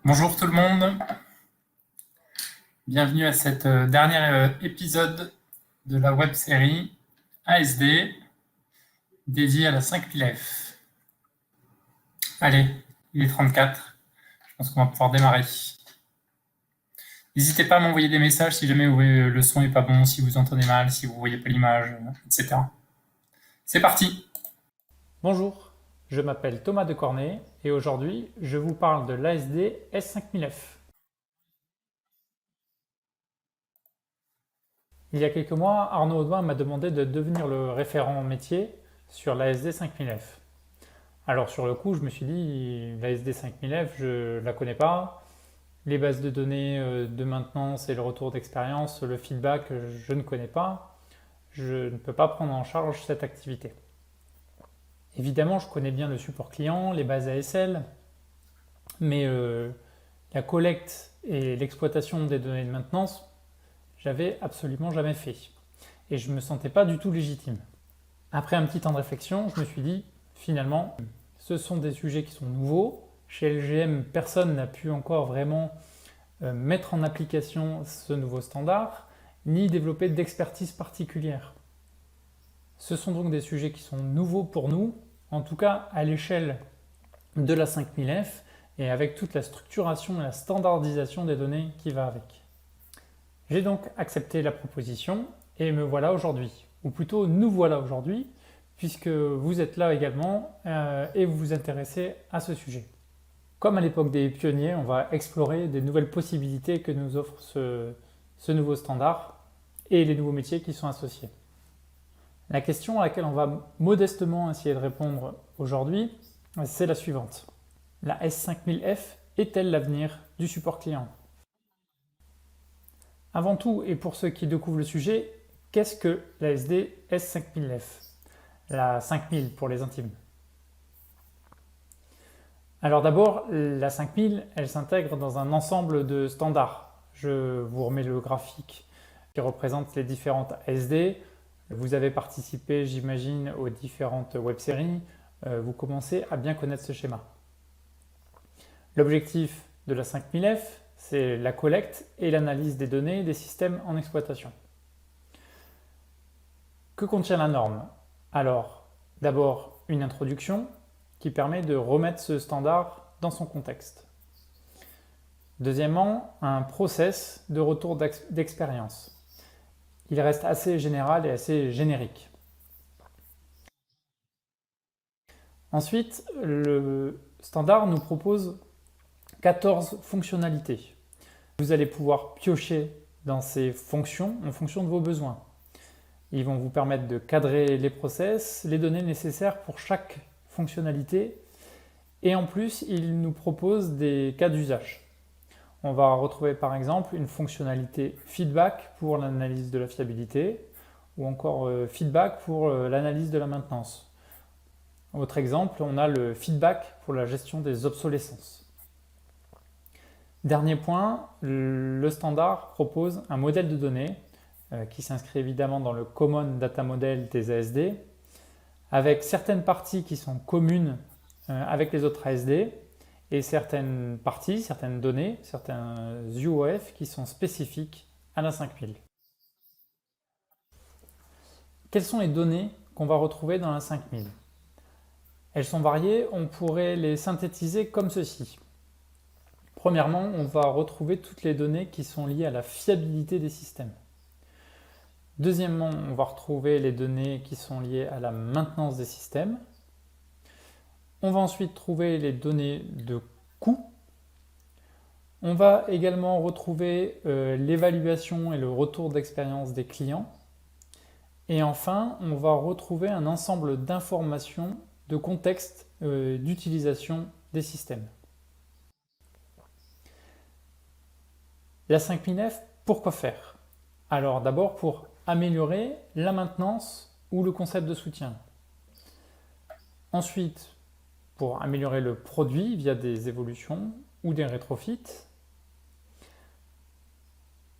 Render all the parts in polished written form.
Bonjour tout le monde, bienvenue à cet dernier épisode de la web série ASD dédiée à la 5000F. Allez, il est 34, je pense qu'on va pouvoir démarrer. N'hésitez pas à m'envoyer des messages si jamais le son est pas bon, si vous entendez mal, si vous voyez pas l'image, etc. C'est parti. Bonjour, je m'appelle Thomas Decornet et aujourd'hui je vous parle de l'ASD S5000F. Il y a quelques mois, Arnaud Audouin m'a demandé de devenir le référent métier sur l'ASD 5000F. Alors sur le coup, je me suis dit, l'ASD 5000F, je ne la connais pas. Les bases de données de maintenance et le retour d'expérience, le feedback, je ne connais pas. Je ne peux pas prendre en charge cette activité. Évidemment, je connais bien le support client, les bases ASL, mais la collecte et l'exploitation des données de maintenance, j'avais absolument jamais fait. Et je ne me sentais pas du tout légitime. Après un petit temps de réflexion, je me suis dit, finalement, ce sont des sujets qui sont nouveaux. Chez LGM, personne n'a pu encore vraiment mettre en application ce nouveau standard, ni développer d'expertise particulière. Ce sont donc des sujets qui sont nouveaux pour nous, en tout cas à l'échelle de la 5000F, et avec toute la structuration et la standardisation des données qui va avec. J'ai donc accepté la proposition et me voilà aujourd'hui, ou plutôt nous voilà aujourd'hui, puisque vous êtes là également et vous vous intéressez à ce sujet. Comme à l'époque des pionniers, on va explorer des nouvelles possibilités que nous offre ce nouveau standard et les nouveaux métiers qui sont associés. La question à laquelle on va modestement essayer de répondre aujourd'hui, c'est la suivante. La S5000F est-elle l'avenir du support client? Avant tout, et pour ceux qui découvrent le sujet, qu'est-ce que la SD S5000F? La 5000 pour les intimes. Alors d'abord, la 5000, elle s'intègre dans un ensemble de standards. Je vous remets le graphique qui représente les différentes SD. Vous avez participé, j'imagine, aux différentes web-séries. Vous commencez à bien connaître ce schéma. L'objectif de la 5000F, c'est la collecte et l'analyse des données des systèmes en exploitation. Que contient la norme? Alors, d'abord, une introduction qui permet de remettre ce standard dans son contexte. Deuxièmement, un process de retour d'expérience. Il reste assez général et assez générique. Ensuite, le standard nous propose 14 fonctionnalités. Vous allez pouvoir piocher dans ces fonctions en fonction de vos besoins. Ils vont vous permettre de cadrer les process, les données nécessaires pour chaque fonctionnalité. Et en plus, ils nous proposent des cas d'usage. On va retrouver par exemple une fonctionnalité feedback pour l'analyse de la fiabilité ou encore feedback pour l'analyse de la maintenance. Autre exemple, on a le feedback pour la gestion des obsolescences. Dernier point, le standard propose un modèle de données qui s'inscrit évidemment dans le Common Data Model des ASD, avec certaines parties qui sont communes avec les autres ASD et certaines parties, certaines données, certains UOF qui sont spécifiques à la 5000. Quelles sont les données qu'on va retrouver dans la 5000? Elles sont variées, on pourrait les synthétiser comme ceci. Premièrement, on va retrouver toutes les données qui sont liées à la fiabilité des systèmes. Deuxièmement, on va retrouver les données qui sont liées à la maintenance des systèmes. On va ensuite trouver les données de coût. On va également retrouver l'évaluation et le retour d'expérience des clients. Et enfin, on va retrouver un ensemble d'informations de contexte d'utilisation des systèmes. La 5000F, pourquoi faire? Alors d'abord pour améliorer la maintenance ou le concept de soutien. Ensuite, pour améliorer le produit via des évolutions ou des rétrofits.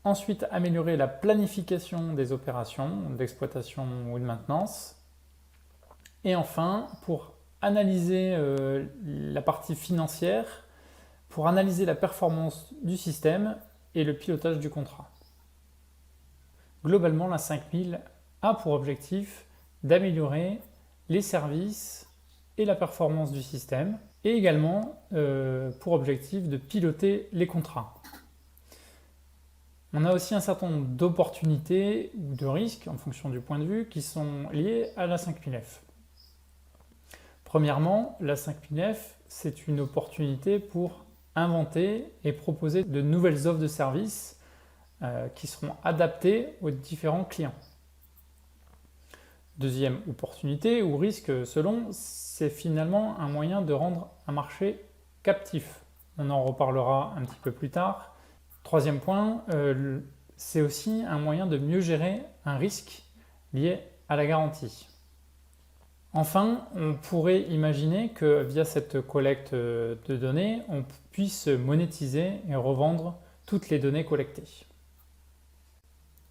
Ensuite, améliorer la planification des opérations d'exploitation ou de maintenance. Et enfin, pour analyser la partie financière, pour analyser la performance du système et le pilotage du contrat. Globalement, la 5000 a pour objectif d'améliorer les services et la performance du système, et également pour objectif de piloter les contrats. On a aussi un certain nombre d'opportunités ou de risques, en fonction du point de vue, qui sont liés à la 5000F. Premièrement, la 5000F, c'est une opportunité pour inventer et proposer de nouvelles offres de services qui seront adaptées aux différents clients. Deuxième opportunité ou risque selon, c'est finalement un moyen de rendre un marché captif. On en reparlera un petit peu plus tard. Troisième point, c'est aussi un moyen de mieux gérer un risque lié à la garantie. Enfin, on pourrait imaginer que via cette collecte de données, on puisse monétiser et revendre toutes les données collectées.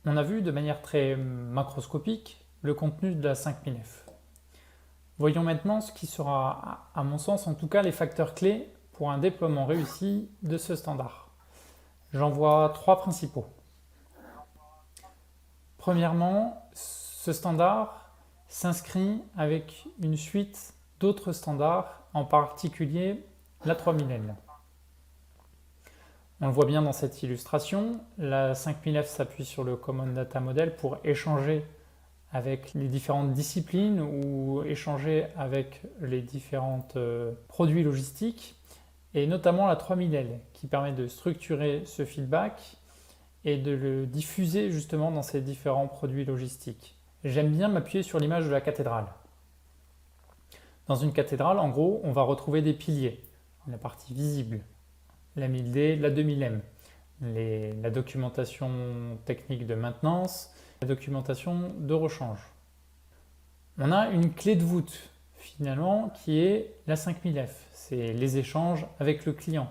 On a vu de manière très macroscopique le contenu de la 5000F. Voyons maintenant ce qui sera, à mon sens, en tout cas les facteurs clés pour un déploiement réussi de ce standard. J'en vois trois principaux. Premièrement, ce standard s'inscrit avec une suite d'autres standards, en particulier la 3000L. On le voit bien dans cette illustration, la 5000F s'appuie sur le Common Data Model pour échanger avec les différentes disciplines ou échanger avec les différents produits logistiques, et notamment la 3000L qui permet de structurer ce feedback et de le diffuser justement dans ces différents produits logistiques. J'aime bien m'appuyer sur l'image de la cathédrale. Dans une cathédrale, en gros, on va retrouver des piliers, la partie visible, la 1000D, la 2000M, la documentation technique de maintenance, la documentation de rechange. On a une clé de voûte, finalement, qui est la 5000F. C'est les échanges avec le client.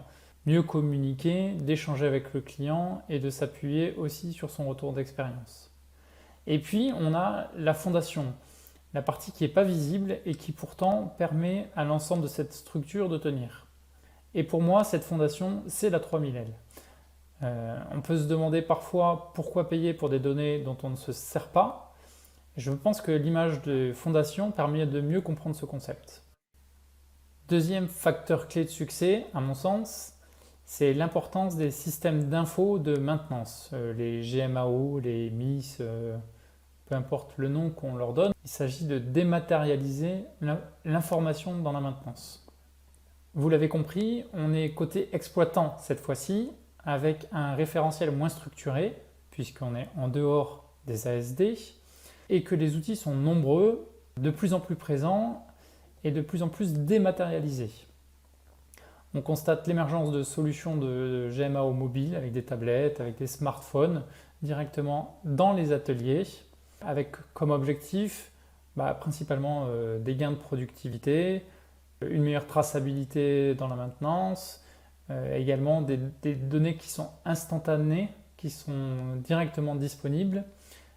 Mieux communiquer, d'échanger avec le client et de s'appuyer aussi sur son retour d'expérience. Et puis, on a la fondation, la partie qui n'est pas visible et qui pourtant permet à l'ensemble de cette structure de tenir. Et pour moi, cette fondation, c'est la 3000L. On peut se demander parfois pourquoi payer pour des données dont on ne se sert pas. Je pense que l'image de fondation permet de mieux comprendre ce concept. Deuxième facteur clé de succès, à mon sens, c'est l'importance des systèmes d'info de maintenance, les GMAO, les MIS, peu importe le nom qu'on leur donne. Il s'agit de dématérialiser l'information dans la maintenance. Vous l'avez compris, on est côté exploitant cette fois-ci, avec un référentiel moins structuré, puisqu'on est en dehors des ASD, et que les outils sont nombreux, de plus en plus présents et de plus en plus dématérialisés. On constate l'émergence de solutions de GMAO mobile avec des tablettes, avec des smartphones, directement dans les ateliers, avec comme objectif principalement des gains de productivité, une meilleure traçabilité dans la maintenance, également des données qui sont instantanées, qui sont directement disponibles,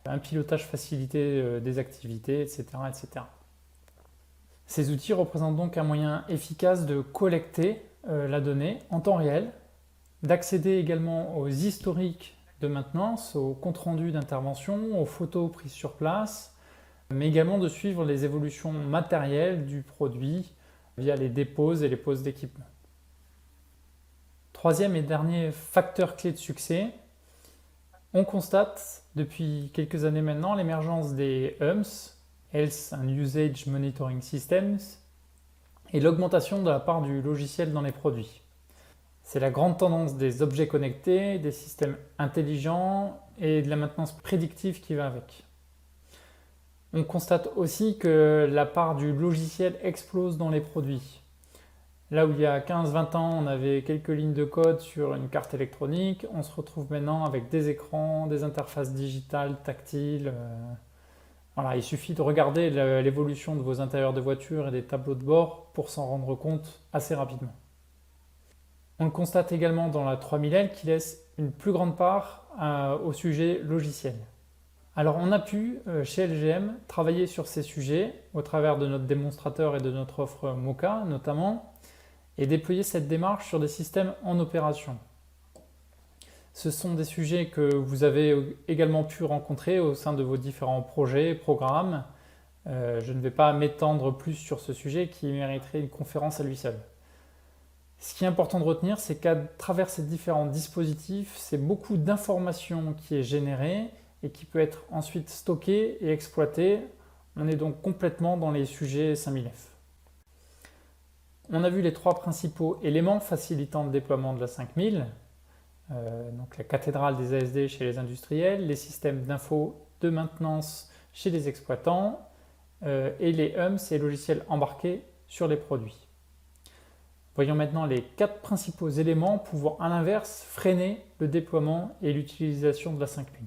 un pilotage facilité des activités, etc., etc. Ces outils représentent donc un moyen efficace de collecter la donnée en temps réel, d'accéder également aux historiques de maintenance, aux comptes rendus d'intervention, aux photos prises sur place, mais également de suivre les évolutions matérielles du produit via les déposes et les poses d'équipement. Troisième et dernier facteur clé de succès, on constate depuis quelques années maintenant l'émergence des HUMS, Health and Usage Monitoring Systems, et l'augmentation de la part du logiciel dans les produits. C'est la grande tendance des objets connectés, des systèmes intelligents et de la maintenance prédictive qui va avec. On constate aussi que la part du logiciel explose dans les produits. Là où il y a 15-20 ans, on avait quelques lignes de code sur une carte électronique, on se retrouve maintenant avec des écrans, des interfaces digitales, tactiles. Voilà, il suffit de regarder l'évolution de vos intérieurs de voiture et des tableaux de bord pour s'en rendre compte assez rapidement. On le constate également dans la 3000L qui laisse une plus grande part au sujet logiciel. Alors on a pu, chez LGM, travailler sur ces sujets au travers de notre démonstrateur et de notre offre Mocha notamment, et déployer cette démarche sur des systèmes en opération. Ce sont des sujets que vous avez également pu rencontrer au sein de vos différents projets, programmes. Je ne vais pas m'étendre plus sur ce sujet qui mériterait une conférence à lui seul. Ce qui est important de retenir, c'est qu'à travers ces différents dispositifs, c'est beaucoup d'informations qui est générée et qui peut être ensuite stockée et exploitée. On est donc complètement dans les sujets 5000F. On a vu les 3 principaux éléments facilitant le déploiement de la 5000. Donc la cathédrale des ASD chez les industriels, les systèmes d'info de maintenance chez les exploitants et les HUMS et logiciels embarqués sur les produits. Voyons maintenant les 4 principaux éléments pouvant à l'inverse freiner le déploiement et l'utilisation de la 5000.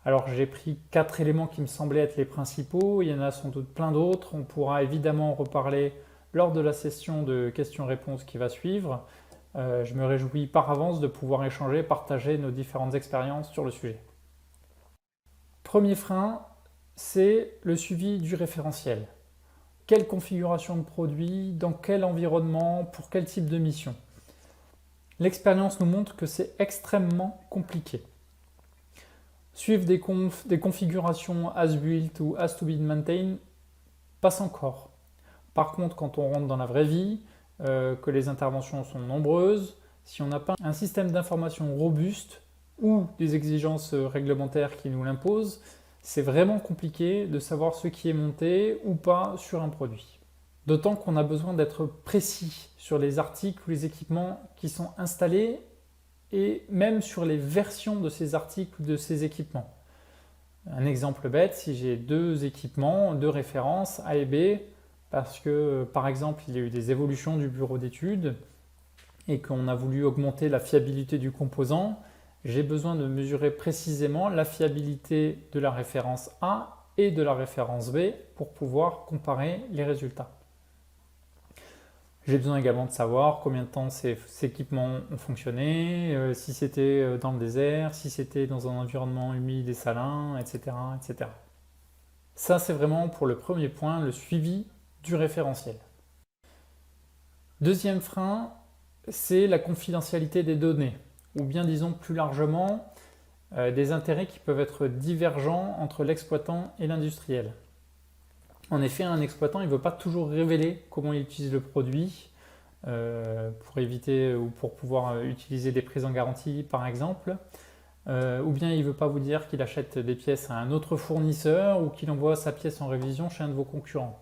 Alors j'ai pris 4 éléments qui me semblaient être les principaux, il y en a sans doute plein d'autres, on pourra évidemment en reparler lors de la session de questions-réponses qui va suivre. Je me réjouis par avance de pouvoir échanger, partager nos différentes expériences sur le sujet. Premier frein, c'est le suivi du référentiel. Quelle configuration de produit, dans quel environnement, pour quel type de mission. L'expérience nous montre que c'est extrêmement compliqué. Suivre des configurations as built ou as to be maintained passe encore. Par contre, quand on rentre dans la vraie vie, que les interventions sont nombreuses, si on n'a pas un système d'information robuste ou des exigences réglementaires qui nous l'imposent, c'est vraiment compliqué de savoir ce qui est monté ou pas sur un produit. D'autant qu'on a besoin d'être précis sur les articles ou les équipements qui sont installés et même sur les versions de ces articles ou de ces équipements. Un exemple bête, si j'ai 2 équipements, 2 références A et B, parce que par exemple il y a eu des évolutions du bureau d'études et qu'on a voulu augmenter la fiabilité du composant, j'ai besoin de mesurer précisément la fiabilité de la référence A et de la référence B pour pouvoir comparer les résultats. J'ai besoin également de savoir combien de temps ces équipements ont fonctionné, si c'était dans le désert, si c'était dans un environnement humide et salin, etc., etc. Ça, c'est vraiment pour le premier point, le suivi du référentiel. Deuxième frein, c'est la confidentialité des données, ou bien disons plus largement, des intérêts qui peuvent être divergents entre l'exploitant et l'industriel. En effet, un exploitant, il ne veut pas toujours révéler comment il utilise le produit pour éviter ou pour pouvoir utiliser des prises en garantie, par exemple. Ou bien il ne veut pas vous dire qu'il achète des pièces à un autre fournisseur ou qu'il envoie sa pièce en révision chez un de vos concurrents.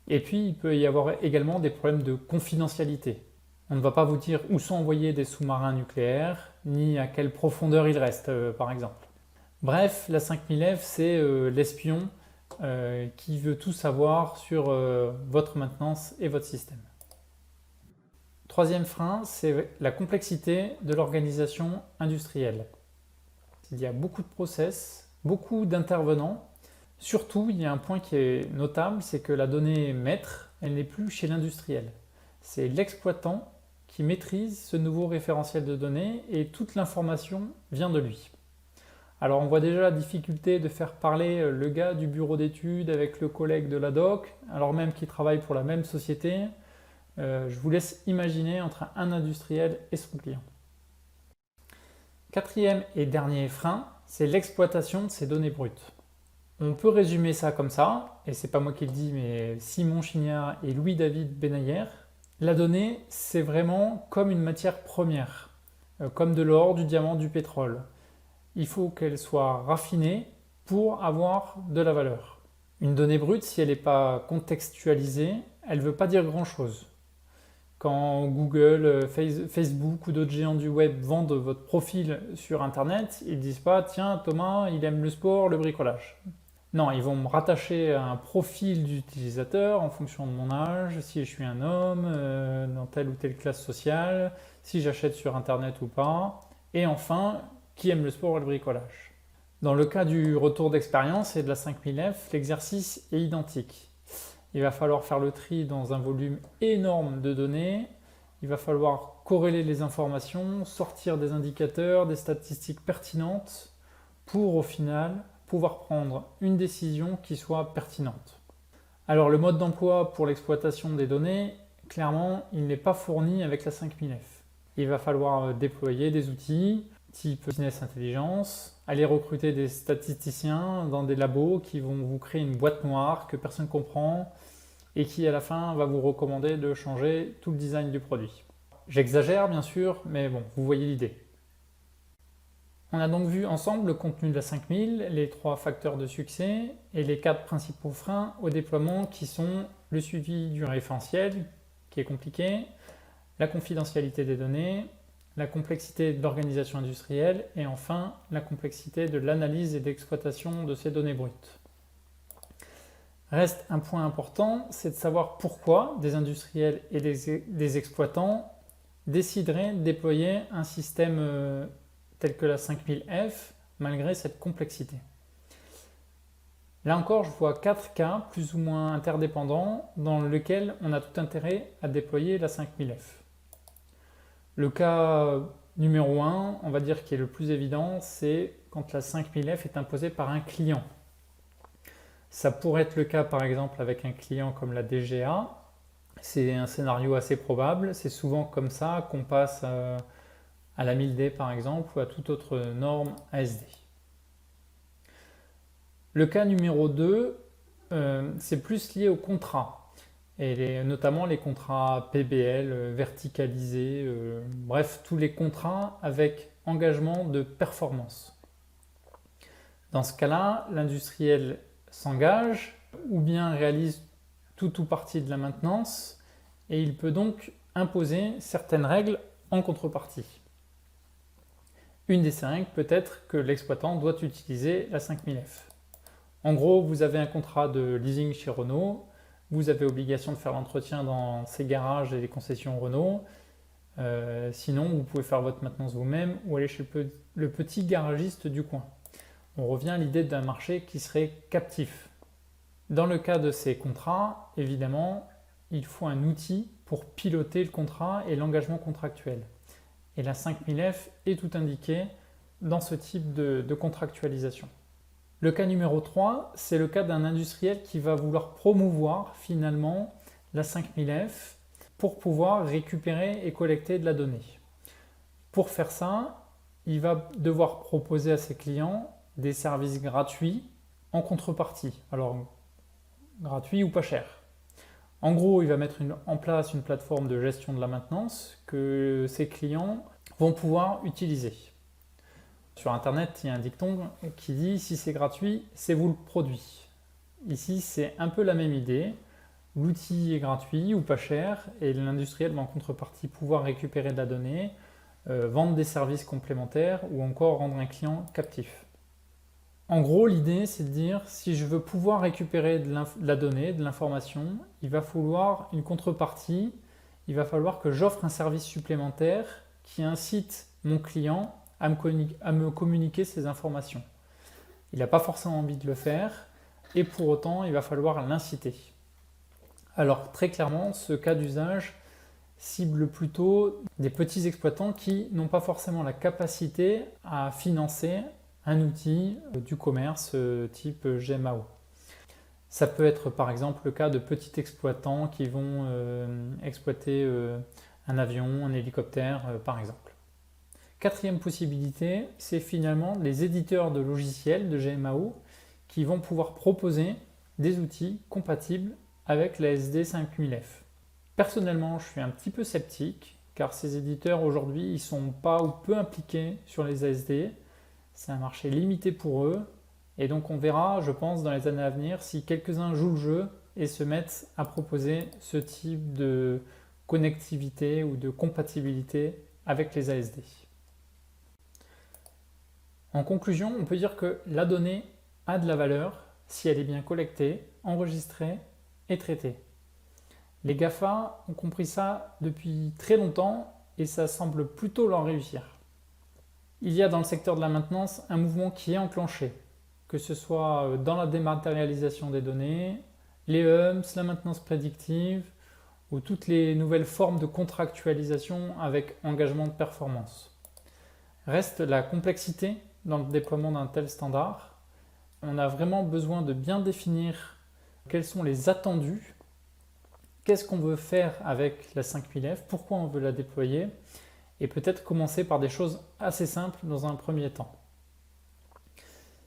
Et puis, il peut y avoir également des problèmes de confidentialité. On ne va pas vous dire où sont envoyés des sous-marins nucléaires, ni à quelle profondeur ils restent, par exemple. Bref, la 5000F, c'est l'espion qui veut tout savoir sur votre maintenance et votre système. Troisième frein, c'est la complexité de l'organisation industrielle. Il y a beaucoup de process, beaucoup d'intervenants. Surtout, il y a un point qui est notable, c'est que la donnée maître, elle n'est plus chez l'industriel. C'est l'exploitant qui maîtrise ce nouveau référentiel de données et toute l'information vient de lui. Alors on voit déjà la difficulté de faire parler le gars du bureau d'études avec le collègue de la doc, alors même qu'ils travaillent pour la même société. Je vous laisse imaginer entre un industriel et son client. Quatrième et dernier frein, c'est l'exploitation de ces données brutes. On peut résumer ça comme ça, et c'est pas moi qui le dis, mais Simon Chignard et Louis-David Benayer. La donnée, c'est vraiment comme une matière première, comme de l'or, du diamant, du pétrole. Il faut qu'elle soit raffinée pour avoir de la valeur. Une donnée brute, si elle n'est pas contextualisée, elle ne veut pas dire grand-chose. Quand Google, Facebook ou d'autres géants du web vendent votre profil sur Internet, ils ne disent pas « Tiens, Thomas, il aime le sport, le bricolage ». Non, ils vont me rattacher à un profil d'utilisateur en fonction de mon âge, si je suis un homme, dans telle ou telle classe sociale, si j'achète sur Internet ou pas, et enfin, qui aime le sport et le bricolage. Dans le cas du retour d'expérience et de la 5000F, l'exercice est identique. Il va falloir faire le tri dans un volume énorme de données, il va falloir corréler les informations, sortir des indicateurs, des statistiques pertinentes pour au final pouvoir prendre une décision qui soit pertinente. Alors le mode d'emploi pour l'exploitation des données, clairement, il n'est pas fourni avec la 5000F. Il va falloir déployer des outils type Business Intelligence, aller recruter des statisticiens dans des labos qui vont vous créer une boîte noire que personne ne comprend et qui à la fin va vous recommander de changer tout le design du produit. J'exagère bien sûr, mais bon, vous voyez l'idée. On a donc vu ensemble le contenu de la 5000, les 3 facteurs de succès et les 4 principaux freins au déploiement qui sont le suivi du référentiel, qui est compliqué, la confidentialité des données, la complexité de l'organisation industrielle et enfin la complexité de l'analyse et de l'exploitation de ces données brutes. Reste un point important, c'est de savoir pourquoi des industriels et des exploitants décideraient de déployer un système tel que la 5000F malgré cette complexité. Là encore, je vois 4 cas plus ou moins interdépendants dans lesquels on a tout intérêt à déployer la 5000F. Le cas numéro 1, on va dire qui est le plus évident, c'est quand la 5000F est imposée par un client. Ça pourrait être le cas par exemple avec un client comme la DGA. C'est un scénario assez probable. C'est souvent comme ça qu'on passe à la 1000D par exemple ou à toute autre norme ASD. Le cas numéro 2, c'est plus lié au contrat. Et notamment les contrats PBL, verticalisés, bref, tous les contrats avec engagement de performance. Dans ce cas-là, l'industriel s'engage ou bien réalise tout ou partie de la maintenance et il peut donc imposer certaines règles en contrepartie. Une de ces règles peut être que l'exploitant doit utiliser la 5000F. En gros, vous avez un contrat de leasing chez Renault, vous avez obligation de faire l'entretien dans ces garages et les concessions Renault. Sinon, vous pouvez faire votre maintenance vous-même ou aller chez le petit garagiste du coin. On revient à l'idée d'un marché qui serait captif. Dans le cas de ces contrats, évidemment, il faut un outil pour piloter le contrat et l'engagement contractuel. Et la 5000F est tout indiqué dans ce type de contractualisation. Le cas numéro 3, c'est le cas d'un industriel qui va vouloir promouvoir finalement la 5000F pour pouvoir récupérer et collecter de la donnée. Pour faire ça, il va devoir proposer à ses clients des services gratuits en contrepartie. Alors, gratuits ou pas chers. En gros, il va mettre en place une plateforme de gestion de la maintenance que ses clients vont pouvoir utiliser. Sur Internet, il y a un dicton qui dit « si c'est gratuit, c'est vous le produit ». Ici, c'est un peu la même idée. L'outil est gratuit ou pas cher et l'industriel va en contrepartie pouvoir récupérer de la donnée, vendre des services complémentaires ou encore rendre un client captif. En gros, l'idée, c'est de dire si je veux pouvoir récupérer de la donnée, de l'information, il va falloir une contrepartie, il va falloir que j'offre un service supplémentaire qui incite mon client à me communiquer ces informations. Il n'a pas forcément envie de le faire et pour autant, il va falloir l'inciter. Alors très clairement, ce cas d'usage cible plutôt des petits exploitants qui n'ont pas forcément la capacité à financer un outil du commerce type GMAO. Ça peut être par exemple le cas de petits exploitants qui vont exploiter un avion, un hélicoptère par exemple. Quatrième possibilité, c'est finalement les éditeurs de logiciels de GMAO qui vont pouvoir proposer des outils compatibles avec la SD 5000F. Personnellement, je suis un petit peu sceptique car ces éditeurs aujourd'hui, ils ne sont pas ou peu impliqués sur les ASD. C'est un marché limité pour eux et donc on verra, je pense, dans les années à venir si quelques-uns jouent le jeu et se mettent à proposer ce type de connectivité ou de compatibilité avec les ASD. En conclusion, on peut dire que la donnée a de la valeur si elle est bien collectée, enregistrée et traitée. Les GAFA ont compris ça depuis très longtemps et ça semble plutôt leur réussir. Il y a dans le secteur de la maintenance un mouvement qui est enclenché, que ce soit dans la dématérialisation des données, les HUMS, la maintenance prédictive ou toutes les nouvelles formes de contractualisation avec engagement de performance. Reste la complexité dans le déploiement d'un tel standard. On a vraiment besoin de bien définir quels sont les attendus qu'est-ce qu'on veut faire avec la 5000F, pourquoi on veut la déployer, et peut-être commencer par des choses assez simples dans un premier temps.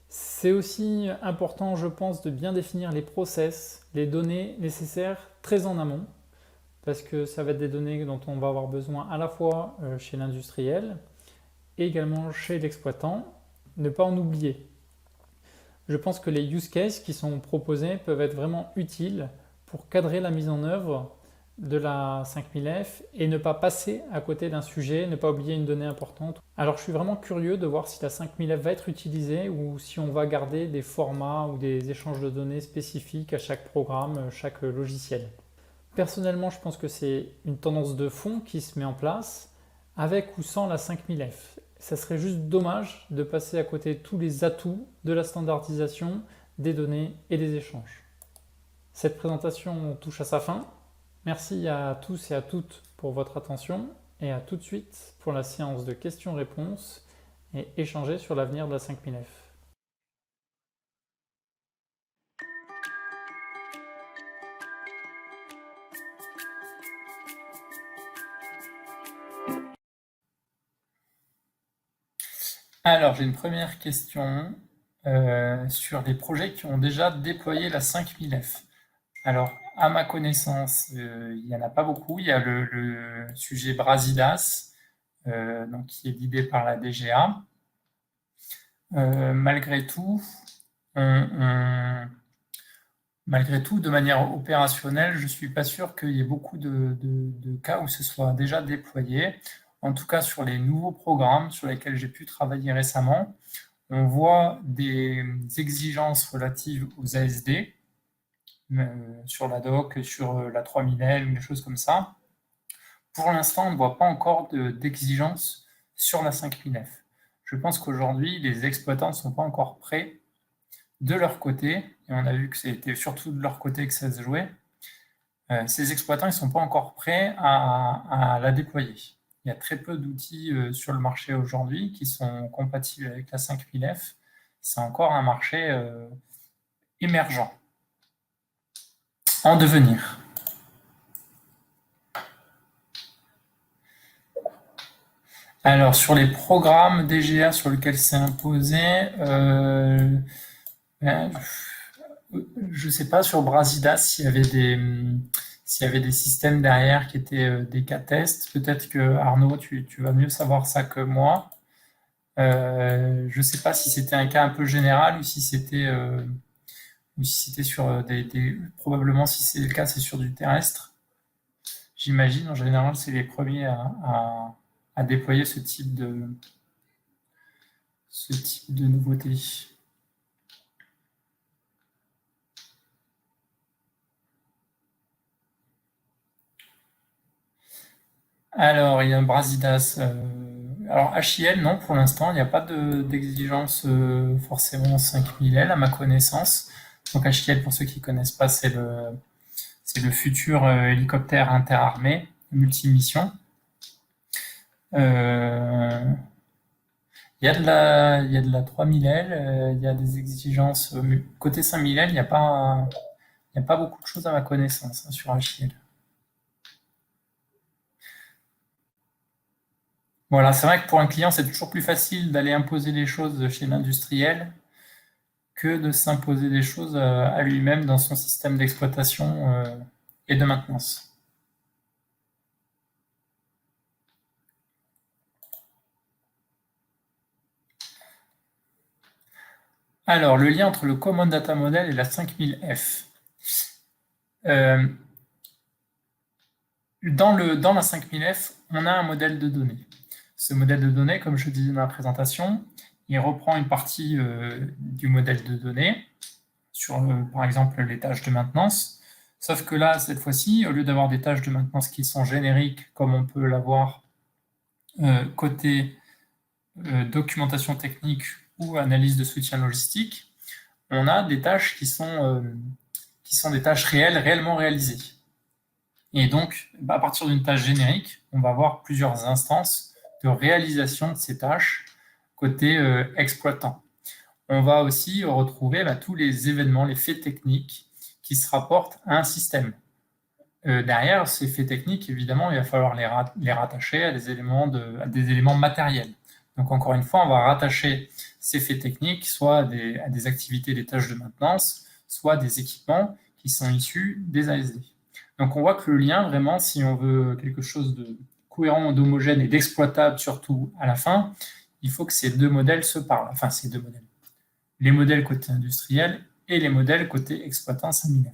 C'est aussi important, je pense, de bien définir les process, les données nécessaires très en amont, parce que ça va être des données dont on va avoir besoin à la fois chez l'industriel et également chez l'exploitant. Ne pas en oublier. Je pense que les use cases qui sont proposés peuvent être vraiment utiles pour cadrer la mise en œuvre de la 5000F et ne pas passer à côté d'un sujet, ne pas oublier une donnée importante. Alors je suis vraiment curieux de voir si la 5000F va être utilisée ou si on va garder des formats ou des échanges de données spécifiques à chaque programme, chaque logiciel. Personnellement, je pense que c'est une tendance de fond qui se met en place avec ou sans la 5000F. Ça serait juste dommage de passer à côté de tous les atouts de la standardisation, des données et des échanges. Cette présentation touche à sa fin. Merci à tous et à toutes pour votre attention et à tout de suite pour la séance de questions-réponses et échanger sur l'avenir de la 5000F. Alors, j'ai une première question sur les projets qui ont déjà déployé la 5000F. Alors, à ma connaissance, il n'y en a pas beaucoup. Il y a le sujet Brasidas, donc, qui est guidé par la DGA. Malgré tout, de manière opérationnelle, je ne suis pas sûr qu'il y ait beaucoup de cas où ce soit déjà déployé. En tout cas, sur les nouveaux programmes sur lesquels j'ai pu travailler récemment, on voit des exigences relatives aux ASD, sur la doc, sur la 3000L ou des choses comme ça. Pour l'instant, on ne voit pas encore d'exigences sur la 5000F. Je pense qu'aujourd'hui, les exploitants ne sont pas encore prêts de leur côté, et on a vu que c'était surtout de leur côté que ça se jouait. Ces exploitants, ils ne sont pas encore prêts à la déployer. Il y a très peu d'outils sur le marché aujourd'hui qui sont compatibles avec la 5000F. C'est encore un marché émergent, en devenir. Alors, sur les programmes DGA sur lesquels c'est imposé, ben, je ne sais pas sur Brasidas s'il y avait des systèmes derrière qui étaient des cas tests. Peut-être que Arnaud, tu vas mieux savoir ça que moi. Je ne sais pas si c'était un cas un peu général ou si c'était sur probablement si c'est le cas, c'est sur du terrestre. J'imagine, en général, c'est les premiers à déployer ce type de nouveauté. Alors, il y a un Brasidas. Alors, HIL, non, pour l'instant, il n'y a pas d'exigence forcément 5000L à ma connaissance. Donc, HIL, pour ceux qui ne connaissent pas, c'est le futur hélicoptère interarmé multimission. Il y a de la 3000L, il y a des exigences. Côté 5000L, il n'y a pas beaucoup de choses à ma connaissance hein, sur HIL. Voilà, c'est vrai que pour un client, c'est toujours plus facile d'aller imposer des choses chez l'industriel que de s'imposer des choses à lui-même dans son système d'exploitation et de maintenance. Alors, le lien entre le Common Data Model et la 5000F. Dans la 5000F, on a un modèle de données. Ce modèle de données, comme je disais dans la présentation, il reprend une partie du modèle de données sur, par exemple, les tâches de maintenance. Sauf que là, cette fois-ci, au lieu d'avoir des tâches de maintenance qui sont génériques, comme on peut l'avoir côté documentation technique ou analyse de soutien logistique, on a des tâches qui sont des tâches réelles, réellement réalisées. Et donc, à partir d'une tâche générique, on va avoir plusieurs instances de réalisation de ces tâches côté exploitant. On va aussi retrouver tous les événements, les faits techniques qui se rapportent à un système. derrière, ces faits techniques, évidemment, il va falloir les rattacher à à des éléments matériels. Donc, encore une fois, on va rattacher ces faits techniques soit à des activités, des tâches de maintenance, soit des équipements qui sont issus des ASD. Donc, on voit que le lien, vraiment, si on veut quelque chose de cohérent, d'homogène et d'exploitable, surtout à la fin, il faut que ces deux modèles se parlent. Enfin, ces deux modèles. Les modèles côté industriel et les modèles côté exploitant 5009.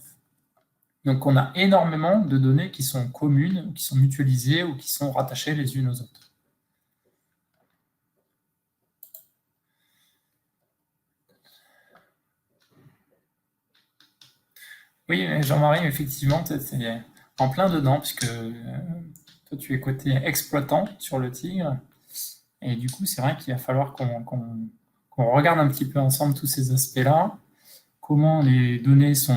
Donc, on a énormément de données qui sont communes, qui sont mutualisées ou qui sont rattachées les unes aux autres. Oui, Jean-Marie, effectivement, c'est en plein dedans, puisque toi, tu es côté exploitant sur le Tigre. Et du coup, c'est vrai qu'il va falloir qu'on regarde un petit peu ensemble tous ces aspects-là, comment les données sont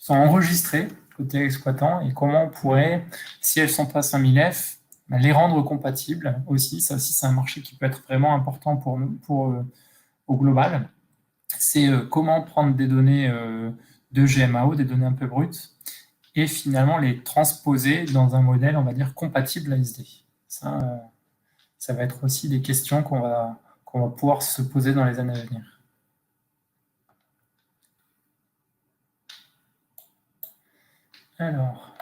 enregistrées côté exploitant et comment on pourrait, si elles sont pas 5000F, les rendre compatibles aussi. Ça aussi, c'est un marché qui peut être vraiment important pour nous, au global. C'est comment prendre des données de GMAO, des données un peu brutes, et finalement les transposer dans un modèle, on va dire, compatible ASD. Ça va être aussi des questions qu'on va pouvoir se poser dans les années à venir. Alors,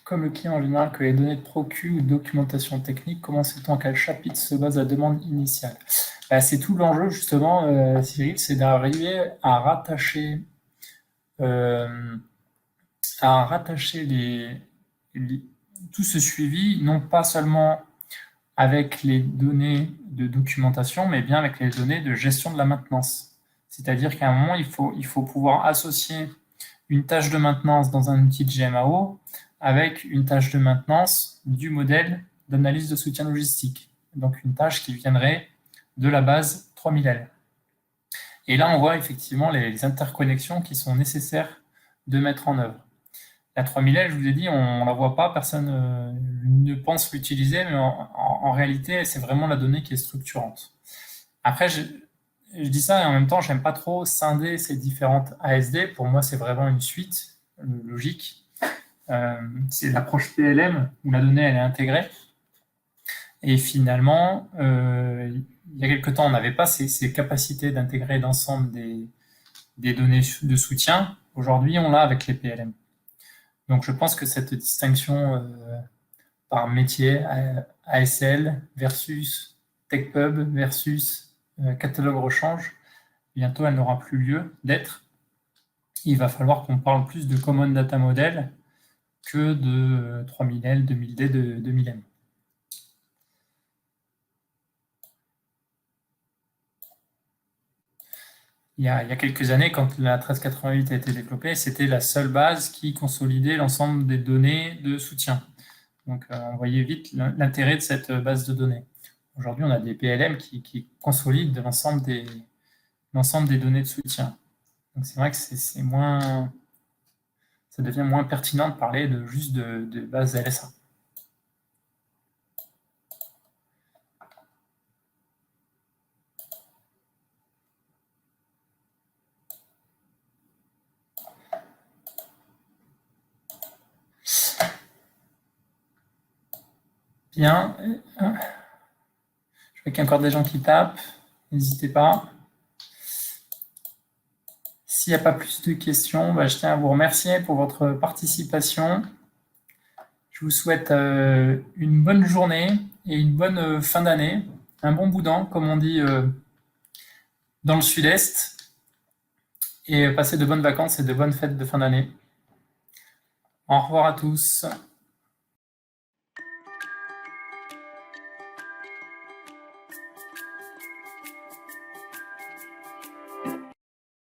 comme le client en général que les données de procu ou de documentation technique, comment sait-on quel chapitre se base la demande initiale? C'est tout l'enjeu justement, Cyril, c'est d'arriver à rattacher tout ce suivi, non pas seulement avec les données de documentation, mais bien avec les données de gestion de la maintenance. C'est-à-dire qu'à un moment, il faut pouvoir associer une tâche de maintenance dans un outil de GMAO avec une tâche de maintenance du modèle d'analyse de soutien logistique. Donc une tâche qui viendrait de la base 3000L. Et là, on voit effectivement les interconnexions qui sont nécessaires de mettre en œuvre. La 3000L, je vous ai dit, on ne la voit pas, personne ne pense l'utiliser, mais en réalité, c'est vraiment la donnée qui est structurante. Après, je dis ça et en même temps, j'aime pas trop scinder ces différentes ASD. Pour moi, c'est vraiment une suite logique. C'est l'approche PLM où la donnée elle est intégrée. Et finalement, il y a quelque temps, on n'avait pas ces capacités d'intégrer l'ensemble des données de soutien. Aujourd'hui, on l'a avec les PLM. Donc, je pense que cette distinction par métier, ASL versus TechPub versus catalogue rechange, bientôt elle n'aura plus lieu d'être. Il va falloir qu'on parle plus de Common Data Model que de 3000L, 2000D, 2000M. Il y a quelques années, quand la 1388 a été développée, c'était la seule base qui consolidait l'ensemble des données de soutien. Donc, on voyait vite l'intérêt de cette base de données. Aujourd'hui, on a des PLM qui consolident l'ensemble des données de soutien. Donc, c'est vrai que ça devient moins pertinent de parler juste de base LSA. Bien. Je vois qu'il y a encore des gens qui tapent. N'hésitez pas. S'il n'y a pas plus de questions, je tiens à vous remercier pour votre participation. Je vous souhaite une bonne journée et une bonne fin d'année. Un bon boudin, comme on dit dans le sud-est. Et passez de bonnes vacances et de bonnes fêtes de fin d'année. Au revoir à tous.